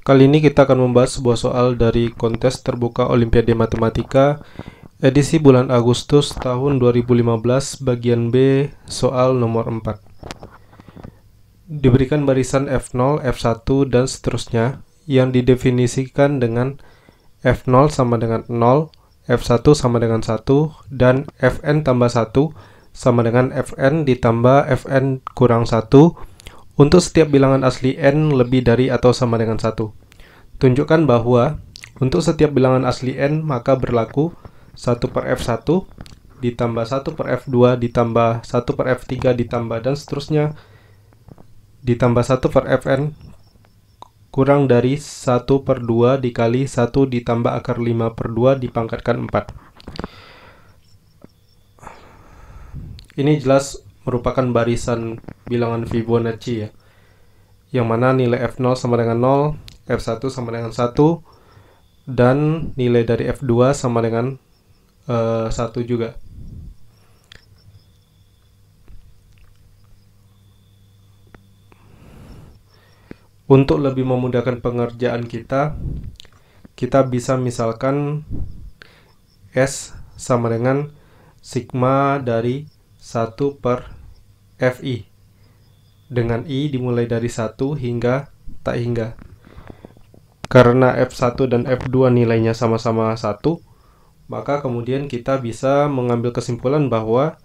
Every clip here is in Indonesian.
Kali ini kita akan membahas sebuah soal dari kontes terbuka Olimpiade Matematika edisi bulan Agustus tahun 2015 bagian B soal nomor 4. Diberikan barisan F0, F1, dan seterusnya yang didefinisikan dengan F0 sama dengan 0, F1 sama dengan 1, dan Fn tambah 1 sama dengan Fn ditambah Fn kurang 1 untuk setiap bilangan asli n lebih dari atau sama dengan 1. Tunjukkan bahwa untuk setiap bilangan asli n maka berlaku 1 per F1 ditambah 1 per F2 ditambah 1 per F3 ditambah dan seterusnya ditambah 1 per Fn kurang dari 1 per 2 dikali 1 ditambah akar 5 per 2 dipangkatkan 4. Ini jelas merupakan barisan bilangan Fibonacci ya, yang mana nilai F0 sama dengan 0, F1 sama dengan 1, dan nilai dari F2 sama dengan 1 juga. Untuk lebih memudahkan pengerjaan kita bisa misalkan S sama dengan sigma dari 1 per Fi dengan I dimulai dari 1 hingga tak hingga. Karena F1 dan F2 nilainya sama-sama 1, maka kemudian kita bisa mengambil kesimpulan bahwa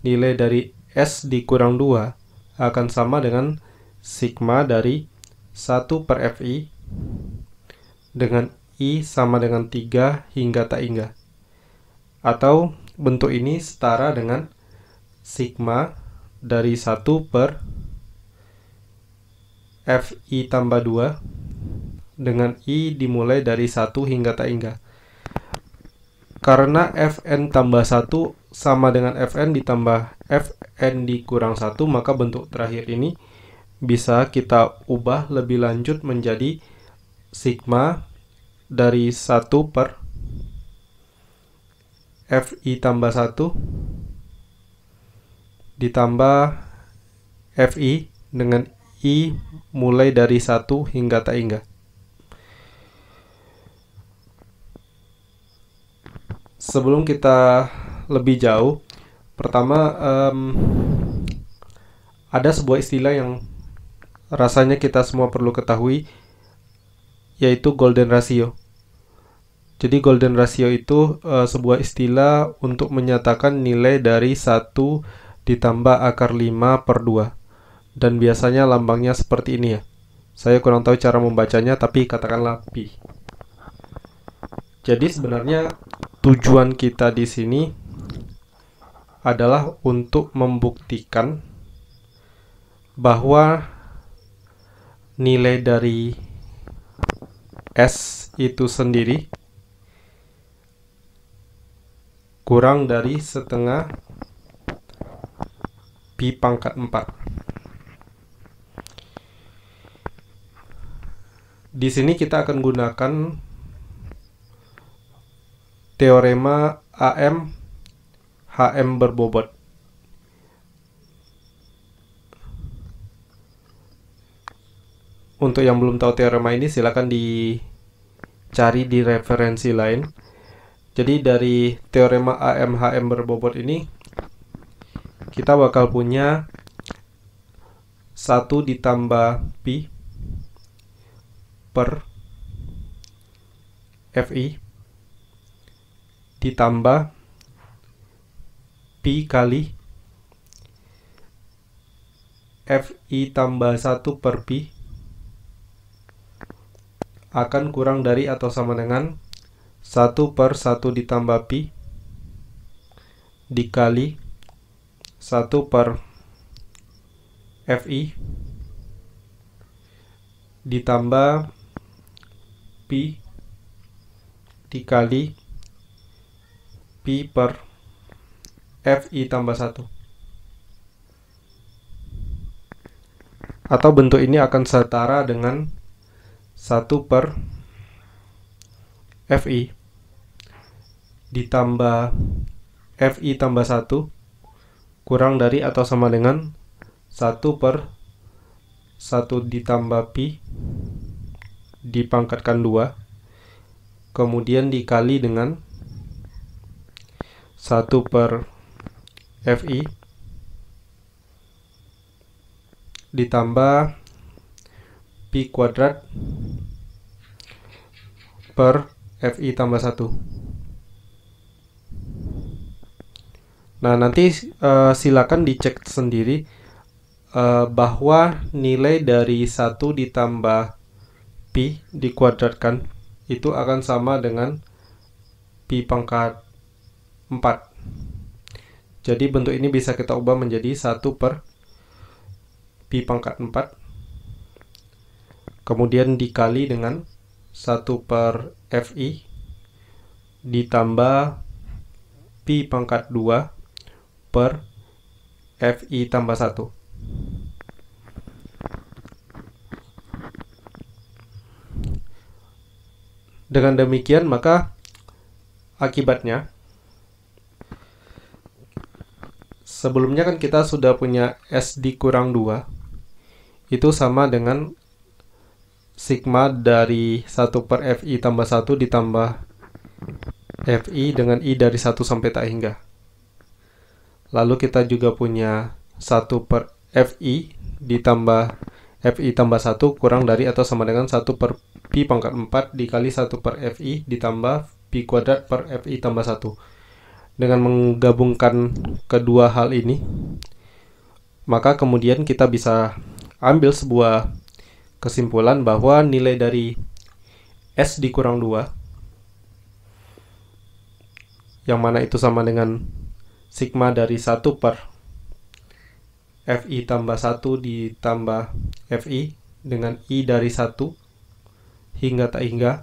nilai dari S dikurang 2 akan sama dengan sigma dari 1 per Fi dengan I sama dengan 3 hingga tak hingga. Atau bentuk ini setara dengan sigma dari 1 per Fi tambah 2 dengan I dimulai dari 1 hingga tak hingga. Karena Fn tambah 1 sama dengan Fn ditambah Fn dikurang 1, maka bentuk terakhir ini bisa kita ubah lebih lanjut menjadi sigma dari 1 per Fi tambah 1 ditambah Fi dengan I mulai dari 1 hingga tak hingga. Sebelum kita lebih jauh, pertama ada sebuah istilah yang rasanya kita semua perlu ketahui, yaitu golden ratio. Jadi golden ratio itu sebuah istilah untuk menyatakan nilai dari 1 ditambah akar 5 per 2. Dan biasanya lambangnya seperti ini ya. Saya kurang tahu cara membacanya, tapi katakanlah pi. Jadi sebenarnya tujuan kita di sini adalah untuk membuktikan bahwa nilai dari S itu sendiri kurang dari setengah pi pangkat 4. Di sini kita akan gunakan teorema AM HM berbobot. Untuk yang belum tahu teorema ini, silakan dicari di referensi lain. Jadi dari teorema AM HM berbobot ini kita bakal punya 1 ditambah pi per Fi ditambah pi kali Fi tambah 1 per pi akan kurang dari atau sama dengan 1 per 1 ditambah pi dikali 1 per Fi ditambah pi dikali pi per Fi tambah 1. Atau bentuk ini akan setara dengan 1 per Fi ditambah Fi tambah 1 kurang dari atau sama dengan 1 per 1 ditambah pi dipangkatkan 2, kemudian dikali dengan 1 per Fi ditambah Pi kuadrat per Fi tambah 1. Nah, nanti silakan dicek sendiri bahwa nilai dari 1 ditambah Pi dikuadratkan itu akan sama dengan Pi pangkat 4. Jadi bentuk ini bisa kita ubah menjadi 1 per Pi pangkat 4, kemudian dikali dengan 1 per Fi ditambah Pi pangkat 2 per Fi tambah 1. Dengan demikian, maka akibatnya, sebelumnya kan kita sudah punya S dikurang 2, itu sama dengan sigma dari 1 per Fi tambah 1 ditambah Fi dengan I dari 1 sampai tak hingga. Lalu kita juga punya 1 per Fi ditambah Fi tambah 1 kurang dari atau sama dengan 1 per Pi pangkat 4 dikali 1 per Fi ditambah Pi kuadrat per Fi tambah 1. Dengan menggabungkan kedua hal ini, maka kemudian kita bisa ambil sebuah kesimpulan bahwa nilai dari S dikurang 2, yang mana itu sama dengan sigma dari 1 per Fi tambah 1 ditambah Fi dengan I dari 1 hingga tak hingga,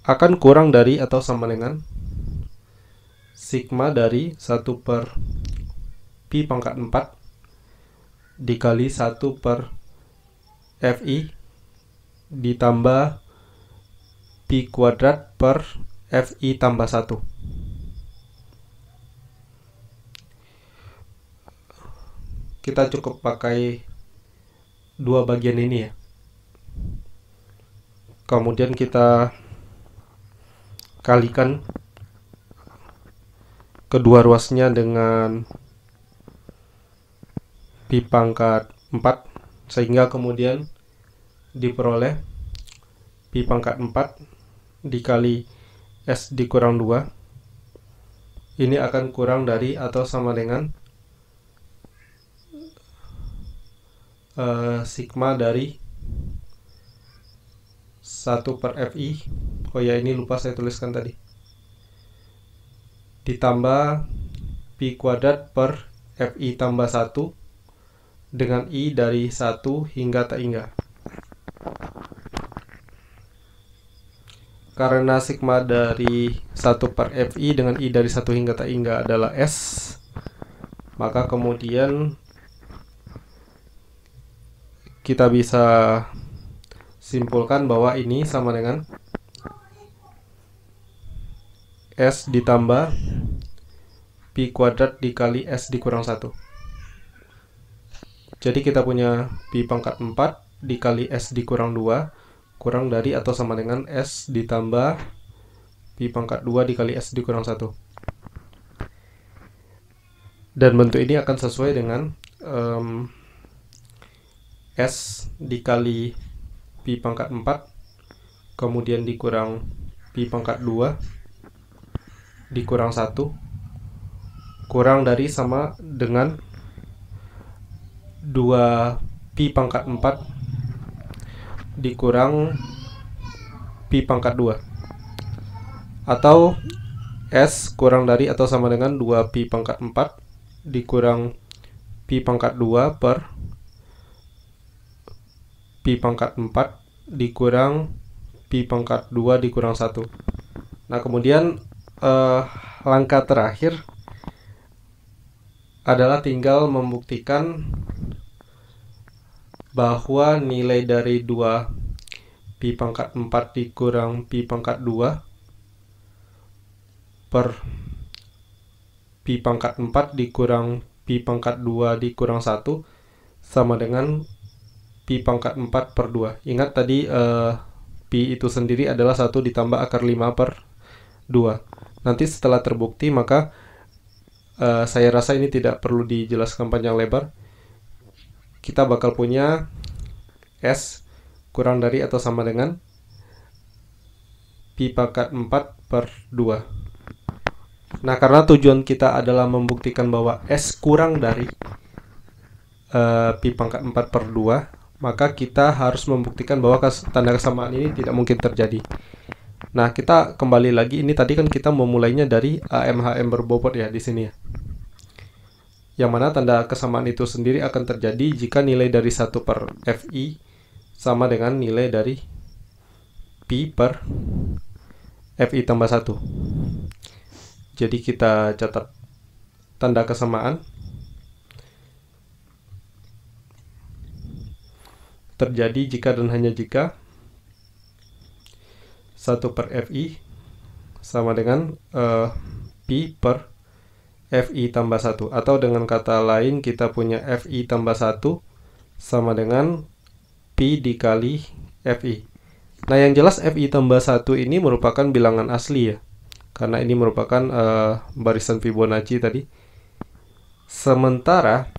akan kurang dari atau sama dengan sigma dari 1 per Pi pangkat 4 dikali 1 per Fi ditambah Pi kuadrat per Fi tambah 1. Kita cukup pakai dua bagian ini ya. Kemudian kita kalikan kedua ruasnya dengan Pi pangkat 4, sehingga kemudian diperoleh Pi pangkat 4 dikali S dikurang 2. Ini akan kurang dari atau sama dengan sigma dari 1 per Fi. Oh ya, ini lupa saya tuliskan tadi. Ditambah Pi kuadrat per Fi tambah 1 dengan I dari 1 hingga tak hingga. Karena sigma dari 1 per Fi dengan I dari 1 hingga tak hingga adalah S, maka kemudian kita bisa simpulkan bahwa ini sama dengan S ditambah Pi kuadrat dikali S dikurang 1. Jadi kita punya Pi pangkat 4 dikali S dikurang 2 kurang dari atau sama dengan S ditambah Pi pangkat 2 dikali S dikurang 1. Dan bentuk ini akan sesuai dengan S dikali Pi pangkat 4 kemudian dikurang Pi pangkat 2 dikurang 1 kurang dari sama dengan 2 Pi pangkat 4 dikurang Pi pangkat 2, atau S kurang dari atau sama dengan 2 Pi pangkat 4 dikurang Pi pangkat 2 per Pi pangkat 4 dikurang Pi pangkat 2 dikurang 1. Nah, kemudian langkah terakhir adalah tinggal membuktikan bahwa nilai dari 2 Pi pangkat 4 dikurang Pi pangkat 2 per Pi pangkat 4 dikurang Pi pangkat 2 dikurang 1 sama dengan Pi pangkat 4 per 2. Ingat tadi Pi itu sendiri adalah 1 ditambah akar 5 per 2. Nanti setelah terbukti maka saya rasa ini tidak perlu dijelaskan panjang lebar. Kita bakal punya S kurang dari atau sama dengan Pi pangkat 4 per 2. Nah, karena tujuan kita adalah membuktikan bahwa S kurang dari Pi pangkat 4 per 2, maka kita harus membuktikan bahwa tanda kesamaan ini tidak mungkin terjadi. Nah, kita kembali lagi, ini tadi kan kita memulainya dari AMHM berbobot ya di sini ya. Yang mana tanda kesamaan itu sendiri akan terjadi jika nilai dari 1 per Fi sama dengan nilai dari Pi per Fi tambah 1. Jadi kita catat tanda kesamaan terjadi jika dan hanya jika 1 per Fi sama dengan Pi per Fi tambah 1. Atau dengan kata lain kita punya Fi tambah 1 sama dengan Pi dikali Fi. Nah, yang jelas Fi tambah 1 ini merupakan bilangan asli ya, karena ini merupakan barisan Fibonacci tadi. Sementara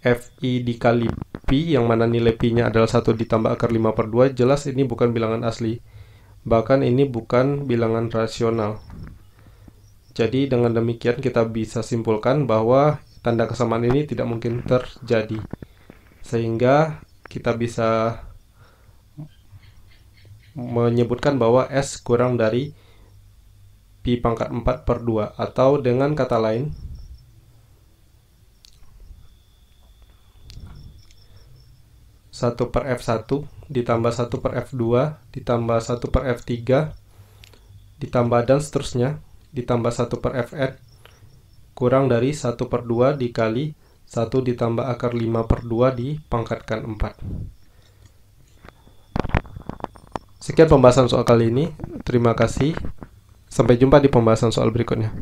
Fi dikali Pi, yang mana nilai Pi-nya adalah 1 ditambah akar 5 per 2, jelas ini bukan bilangan asli. Bahkan ini bukan bilangan rasional. Jadi dengan demikian kita bisa simpulkan bahwa tanda kesamaan ini tidak mungkin terjadi. Sehingga kita bisa menyebutkan bahwa S kurang dari Pi pangkat 4 per 2. Atau dengan kata lain, satu per F1 ditambah 1 per F2 ditambah 1 per F3 ditambah dan seterusnya ditambah 1 per Fn kurang dari 1 per 2 dikali 1 ditambah akar 5 per 2 dipangkatkan 4. Sekian pembahasan soal kali ini. Terima kasih. Sampai jumpa di pembahasan soal berikutnya.